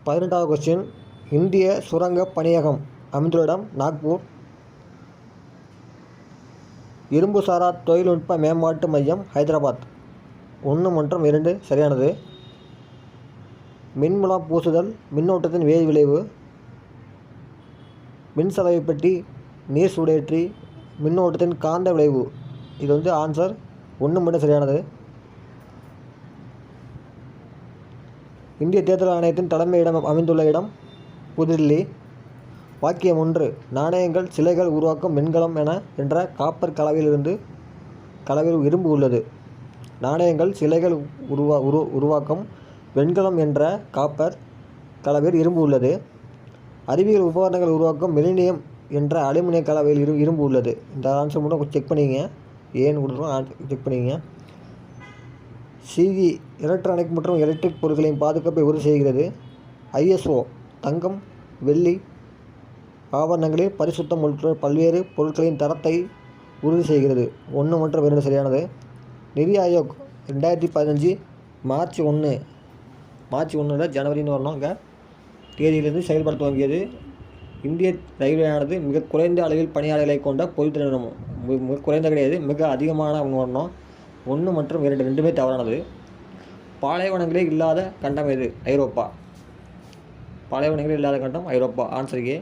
18வது question. இந்திய சுரங்க பணியகம் அமைந்துள்ள இடம் நாக்பூர். இரும்புசாரா தொழில்நுட்ப மேம்பாட்டு மையம் ஹைதராபாத். 1 மற்றும் 2 சரியானது. மின்முலாம் பூசுதல் மின்னோட்டத்தின் வேதி விளைவு. மின்சலவை பெட்டி நீர் சூடேற்றி மின்னோட்டத்தின் காந்த விளைவு. இது ஆன்சர் 1 மட்டும் சரியானது. இந்திய தேர்தல் ஆணையத்தின் தலைமையிடம் அமைந்துள்ள இடம் புதுடில்லி. வாக்கியம் 1. நாணயங்கள் சிலைகள் உருவாக்கும் வெண்கலம் என்ற காப்பர் கலவையில் இரும்பு உள்ளது. நாணயங்கள் சிலைகள் உருவாக்கும் வெண்கலம் என்ற காப்பர் கலவையில் இரும்பு உள்ளது. அறிவியல் உபகரணங்கள் உருவாக்கும் மிலினியம் என்ற அலுமினிய கலவையில் இரும்பு உள்ளது. இந்த ஆன்சர் மட்டும் செக் பண்ணிங்க. ஏன்னு கொடுத்துருவோம், செக் பண்ணிங்க. சிஇ எலக்ட்ரானிக் மற்றும் எலக்ட்ரிக் பொருட்களின் பாதுகாப்பை உறுதி செய்கிறது. ISO தங்கம் வெள்ளி ஆபரணங்களில் பரிசுத்தம் உள்ள பல்வேறு பொருட்களின் தரத்தை உறுதி செய்கிறது. 1 மற்றும் 2 சரியானது. நிதி ஆயோக் 2015 மார்ச் 1 ஜனவரின்னு வரணும். அங்கே தேதியிலிருந்து செயல்பட துவங்கியது. இந்திய ரயில்வேயானது மிக குறைந்த அளவில் பணியாளர்களை கொண்ட பொது நிறுவனம். மிக குறைந்த கிடையாது, மிக அதிகமான வரணும். 1 மற்றும் 2 ரெண்டுமே தவறானது. பாலைவனங்களே இல்லாத கண்டம் எது? ஐரோப்பா. பாலைவனங்களே இல்லாத கண்டம் ஐரோப்பா. Answer A.